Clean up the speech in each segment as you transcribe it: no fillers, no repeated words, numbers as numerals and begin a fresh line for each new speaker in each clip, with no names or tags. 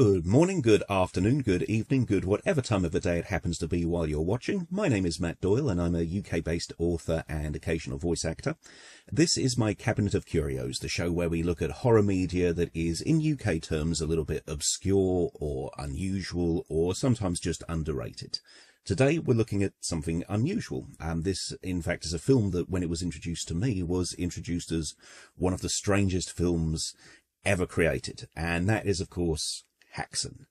Good morning, good afternoon, good evening, good whatever time of the day it happens to be while you're watching. My name is Matt Doyle and I'm a UK-based author and occasional voice actor. This is my Cabinet of Curios, the show where we look at horror media that is, in UK terms, a little bit obscure or unusual or sometimes just underrated. Today we're looking at something unusual. This, in fact, is a film that, when it was introduced to me, was introduced as one of the strangest films ever created, and that is, of course, Häxan.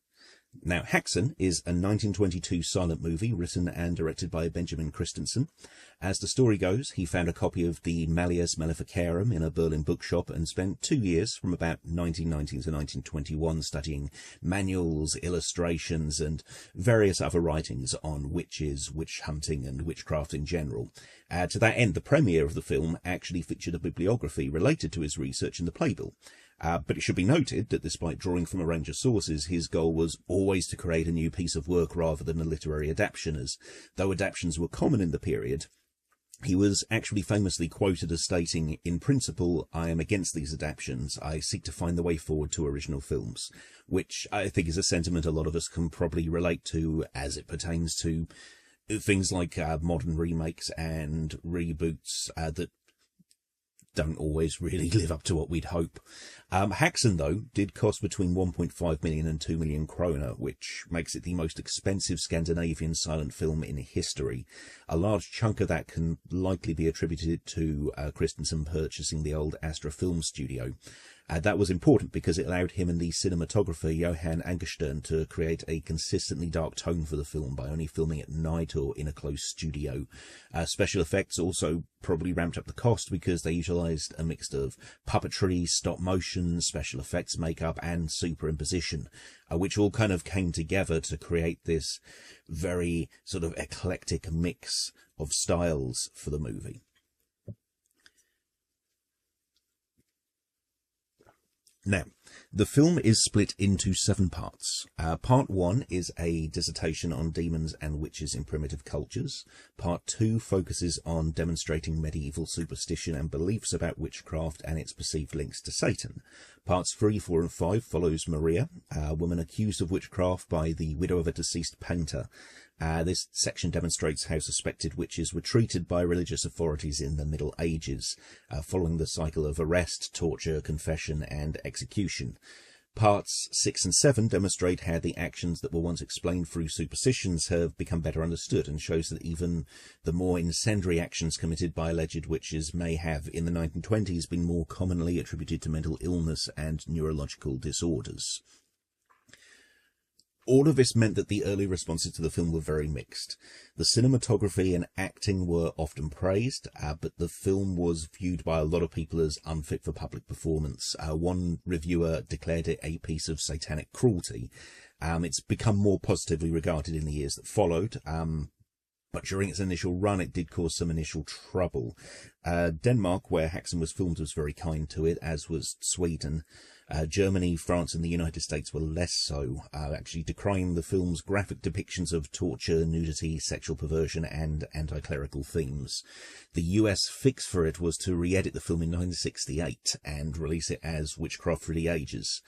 Now, Häxan is a 1922 silent movie written and directed by Benjamin Christensen. As the story goes, he found a copy of the Malleus Maleficarum in a Berlin bookshop and spent 2 years, from about 1919 to 1921, studying manuals, illustrations, and various other writings on witches, witch hunting, and witchcraft in general. To that end, the premiere of the film actually featured a bibliography related to his research in the playbill. But it should be noted that despite drawing from a range of sources, his goal was always to create a new piece of work rather than a literary adaptation, as though adaptations were common in the period, he was actually famously quoted as stating, "In principle, I am against these adaptations. I seek to find the way forward to original films," which I think is a sentiment a lot of us can probably relate to as it pertains to things like modern remakes and reboots that don't always really live up to what we'd hope. Häxan, though, did cost between 1.5 million and 2 million kroner, which makes it the most expensive Scandinavian silent film in history. A large chunk of that can likely be attributed to Christensen purchasing the old Astra Film Studio. That was important because it allowed him and the cinematographer Johan Angerstern to create a consistently dark tone for the film by only filming at night or in a closed studio. Special effects also probably ramped up the cost because they utilised a mix of puppetry, stop motion, special effects makeup and superimposition, which all kind of came together to create this very sort of eclectic mix of styles for the movie. Now, the film is split into 7 parts. Part 1 is a dissertation on demons and witches in primitive cultures. Part 2 focuses on demonstrating medieval superstition and beliefs about witchcraft and its perceived links to Satan. Parts 3, 4 and 5 follows Maria, a woman accused of witchcraft by the widow of a deceased painter. This section demonstrates how suspected witches were treated by religious authorities in the Middle Ages, following the cycle of arrest, torture, confession and execution. Parts 6 and 7 demonstrate how the actions that were once explained through superstitions have become better understood, and shows that even the more incendiary actions committed by alleged witches may have, in the 1920s, been more commonly attributed to mental illness and neurological disorders. All of this meant that the early responses to the film were very mixed. The cinematography and acting were often praised, but the film was viewed by a lot of people as unfit for public performance. One reviewer declared it a piece of satanic cruelty. It's become more positively regarded in the years that followed, but during its initial run it did cause some initial trouble. Denmark, where Häxan was filmed, was very kind to it, as was Sweden. Germany, France and the United States were less so, actually decrying the film's graphic depictions of torture, nudity, sexual perversion and anti-clerical themes. The US fix for it was to re-edit the film in 1968 and release it as Witchcraft for the Ages.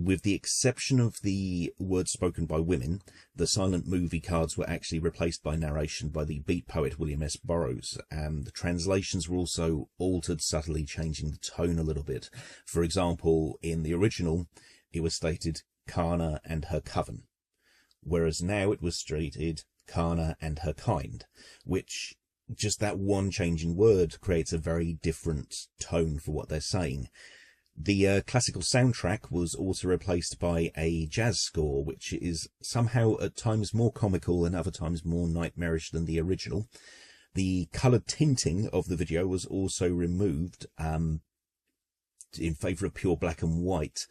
With the exception of the words spoken by women, the silent movie cards were actually replaced by narration by the beat poet William S. Burroughs. The translations were also altered subtly, changing the tone a little bit. For example, in the original, it was stated Kana and her coven, whereas now it was stated Kana and her kind, which just that one change in word creates a very different tone for what they're saying. The classical soundtrack was also replaced by a jazz score, which is somehow at times more comical and other times more nightmarish than the original. The coloured tinting of the video was also removed in favour of pure black and white.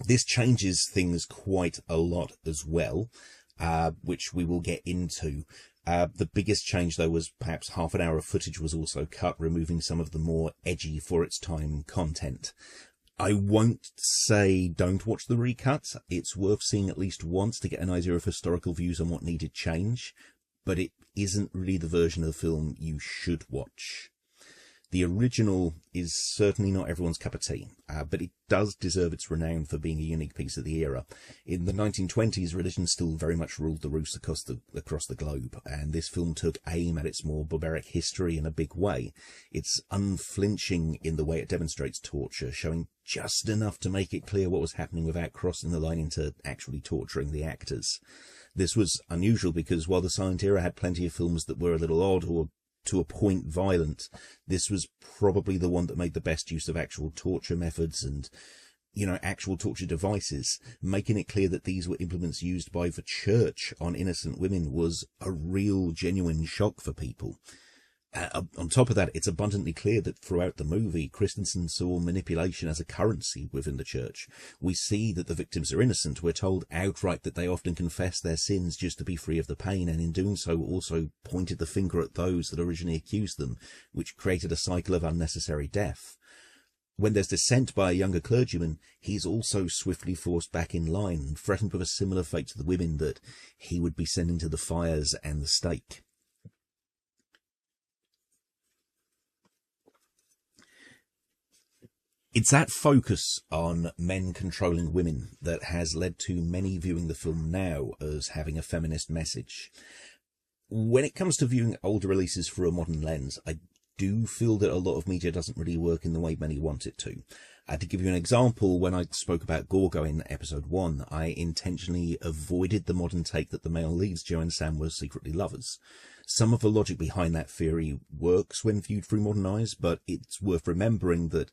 This changes things quite a lot as well, which we will get into. The biggest change, though, was perhaps half an hour of footage was also cut, removing some of the more edgy for its time content. I won't say don't watch the recut. It's worth seeing at least once to get an idea of historical views on what needed change, but it isn't really the version of the film you should watch. The original is certainly not everyone's cup of tea, but it does deserve its renown for being a unique piece of the era. In the 1920s, religion still very much ruled the roost across the globe, and this film took aim at its more barbaric history in a big way. It's unflinching in the way it demonstrates torture, showing just enough to make it clear what was happening without crossing the line into actually torturing the actors. This was unusual because while the silent era had plenty of films that were a little odd or to a point violent, this was probably the one that made the best use of actual torture methods and, actual torture devices. Making it clear that these were implements used by the church on innocent women was a real, genuine shock for people. On top of that, it's abundantly clear that throughout the movie, Christensen saw manipulation as a currency within the church. We see that the victims are innocent. We're told outright that they often confess their sins just to be free of the pain, and in doing so also pointed the finger at those that originally accused them, which created a cycle of unnecessary death. When there's dissent by a younger clergyman, he's also swiftly forced back in line and threatened with a similar fate to the women that he would be sending to the fires and the stake. It's that focus on men controlling women that has led to many viewing the film now as having a feminist message. When it comes to viewing older releases through a modern lens, I do feel that a lot of media doesn't really work in the way many want it to. To give you an example, when I spoke about Gorgo in episode 1, I intentionally avoided the modern take that the male leads, Joe and Sam, were secretly lovers. Some of the logic behind that theory works when viewed through modern eyes, but it's worth remembering that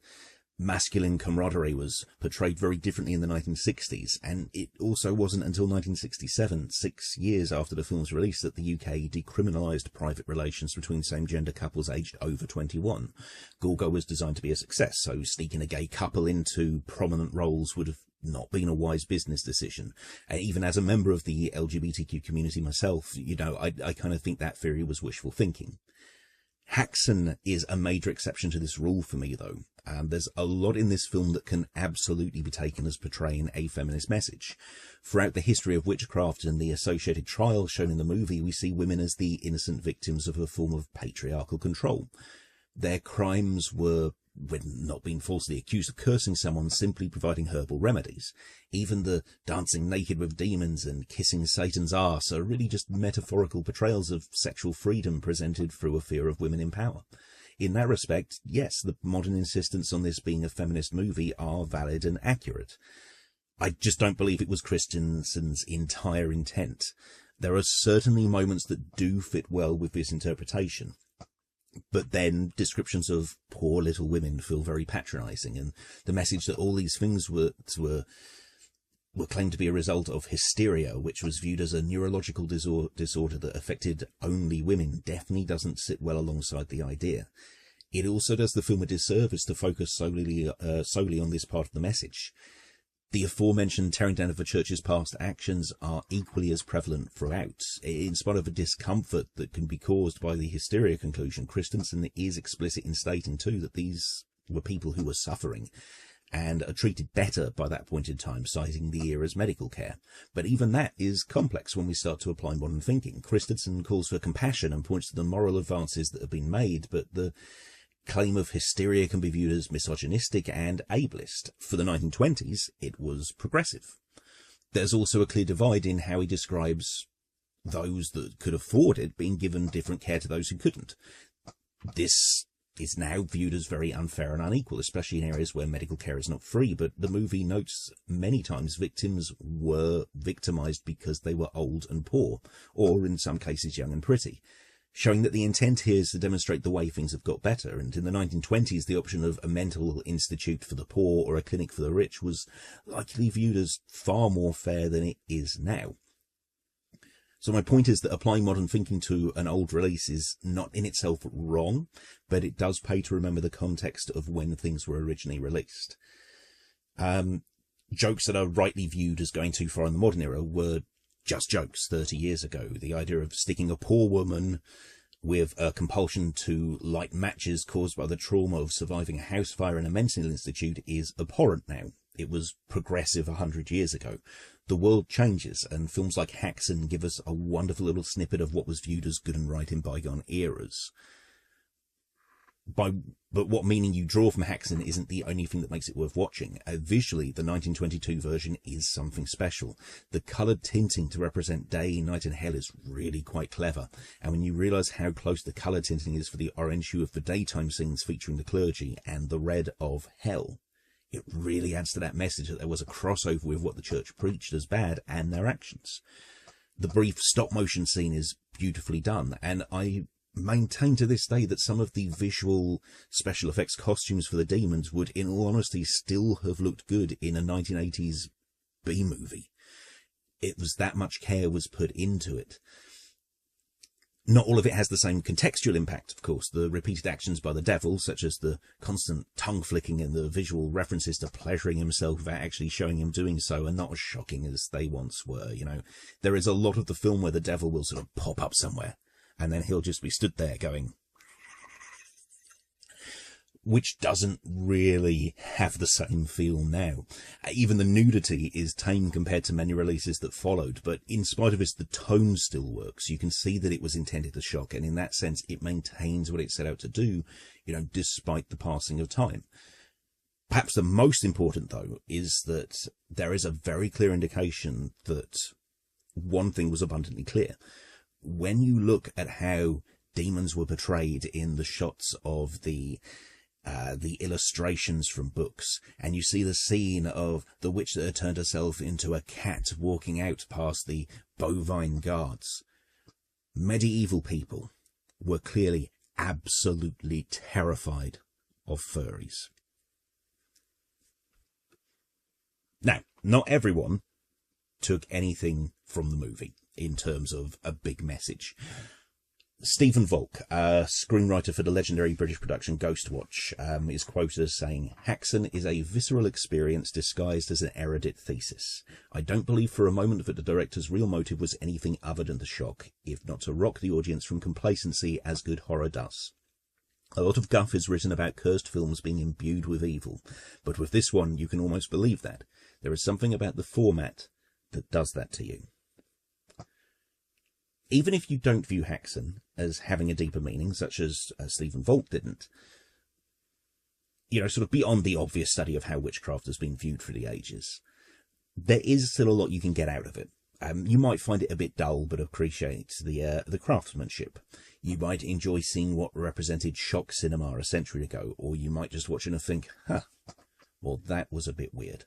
masculine camaraderie was portrayed very differently in the 1960s, and it also wasn't until 1967, 6 years after the film's release, that the UK decriminalised private relations between same-gender couples aged over 21. Gorgo was designed to be a success, so sneaking a gay couple into prominent roles would have not been a wise business decision. And even as a member of the LGBTQ community myself, I kind of think that theory was wishful thinking. Häxan is a major exception to this rule for me, though. There's a lot in this film that can absolutely be taken as portraying a feminist message. Throughout the history of witchcraft and the associated trials shown in the movie, we see women as the innocent victims of a form of patriarchal control. Their crimes were, when not being falsely accused of cursing someone, simply providing herbal remedies. Even the dancing naked with demons and kissing Satan's arse are really just metaphorical portrayals of sexual freedom presented through a fear of women in power. In that respect, yes, the modern insistence on this being a feminist movie are valid and accurate. I just don't believe it was Christensen's entire intent. There are certainly moments that do fit well with this interpretation. But then descriptions of poor little women feel very patronising, and the message that all these things were claimed to be a result of hysteria, which was viewed as a neurological disorder that affected only women, definitely doesn't sit well alongside the idea. It also does the film a disservice to focus solely on this part of the message. The aforementioned tearing down of the church's past actions are equally as prevalent throughout. In spite of the discomfort that can be caused by the hysteria conclusion, Christensen is explicit in stating too that these were people who were suffering and are treated better by that point in time, citing the era's medical care. But even that is complex when we start to apply modern thinking. Christensen calls for compassion and points to the moral advances that have been made, but the claim of hysteria can be viewed as misogynistic and ableist. For the 1920s, it was progressive. There's also a clear divide in how he describes those that could afford it being given different care to those who couldn't. This is now viewed as very unfair and unequal, especially in areas where medical care is not free, but the movie notes many times victims were victimized because they were old and poor, or in some cases young and pretty, showing that the intent here is to demonstrate the way things have got better. And in the 1920s, the option of a mental institute for the poor or a clinic for the rich was likely viewed as far more fair than it is now. So my point is that applying modern thinking to an old release is not in itself wrong, but it does pay to remember the context of when things were originally released. Jokes that are rightly viewed as going too far in the modern era were just jokes 30 years ago. The idea of sticking a poor woman with a compulsion to light matches caused by the trauma of surviving a house fire in a mental institute is abhorrent now. It was progressive 100 years ago. The world changes, and films like Häxan give us a wonderful little snippet of what was viewed as good and right in bygone eras. But what meaning you draw from Häxan isn't the only thing that makes it worth watching. Visually, the 1922 version is something special. The coloured tinting to represent day, night and hell is really quite clever. And when you realise how close the colour tinting is for the orange hue of the daytime scenes featuring the clergy and the red of hell, it really adds to that message that there was a crossover with what the church preached as bad and their actions. The brief stop-motion scene is beautifully done, and I maintain to this day that some of the visual special effects costumes for the demons would, in all honesty, still have looked good in a 1980s B-movie. It was that much care was put into it. Not all of it has the same contextual impact, of course. The repeated actions by the devil, such as the constant tongue-flicking and the visual references to pleasuring himself without actually showing him doing so, are not as shocking as they once were. You know, there is a lot of the film where the devil will sort of pop up somewhere, and then he'll just be stood there going, which doesn't really have the same feel now. Even the nudity is tame compared to many releases that followed, but in spite of this, the tone still works. You can see that it was intended to shock, and in that sense, it maintains what it set out to do, you know, despite the passing of time. Perhaps the most important, though, is that there is a very clear indication that one thing was abundantly clear. When you look at how demons were portrayed in the shots of the illustrations from books, and you see the scene of the witch that had turned herself into a cat walking out past the bovine guards, medieval people were clearly absolutely terrified of furries. Now, not everyone took anything from the movie in terms of a big message. Stephen Volk, a screenwriter for the legendary British production Ghostwatch, is quoted as saying, "Häxan is a visceral experience disguised as an erudite thesis. I don't believe for a moment that the director's real motive was anything other than to shock, if not to rock the audience from complacency as good horror does. A lot of guff is written about cursed films being imbued with evil, but with this one you can almost believe that. There is something about the format that does that to you." Even if you don't view Häxan as having a deeper meaning, such as Stephen Volk didn't, you know, sort of beyond the obvious study of how witchcraft has been viewed for the ages, there is still a lot you can get out of it. You might find it a bit dull, but appreciate the craftsmanship. You might enjoy seeing what represented shock cinema a century ago, or you might just watch it and think, well, that was a bit weird.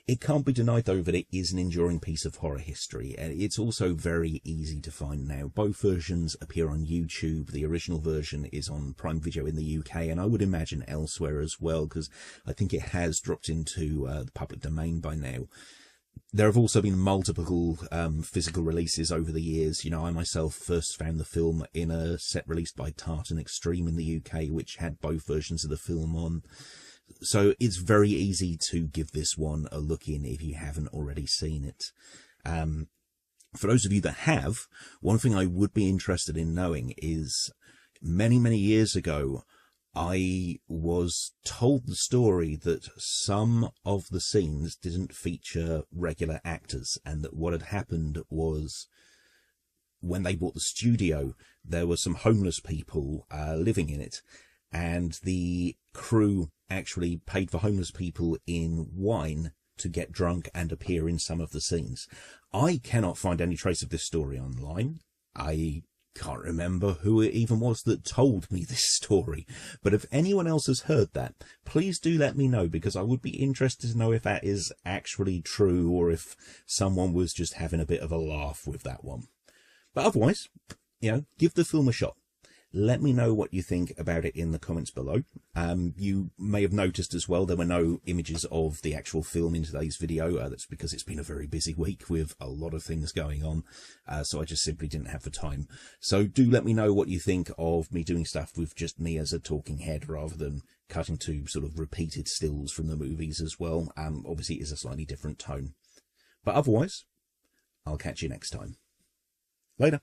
It can't be denied, though, that it is an enduring piece of horror history, and it's also very easy to find now. Both versions appear on YouTube. The original version is on Prime Video in the UK, and I would imagine elsewhere as well, because I think it has dropped into the public domain by now. There have also been multiple physical releases over the years. You know, I myself first found the film in a set released by Tartan Extreme in the UK, which had both versions of the film on. So it's very easy to give this one a look in if you haven't already seen it. For those of you that have, one thing I would be interested in knowing is, many, many years ago, I was told the story that some of the scenes didn't feature regular actors, and that what had happened was, when they bought the studio, there were some homeless people living in it, and the crew actually paid for homeless people in wine to get drunk and appear in some of the scenes. I cannot find any trace of this story online. I can't remember who it even was that told me this story, but if anyone else has heard that, please do let me know, because I would be interested to know if that is actually true, or if someone was just having a bit of a laugh with that one. But otherwise, you know, give the film a shot. Let me know what you think about it in the comments below. You may have noticed as well there were no images of the actual film in today's video. That's because it's been a very busy week with a lot of things going on, so I just simply didn't have the time. So do let me know what you think of me doing stuff with just me as a talking head, rather than cutting to sort of repeated stills from the movies as well. Obviously it is a slightly different tone. But otherwise, I'll catch you next time. Later.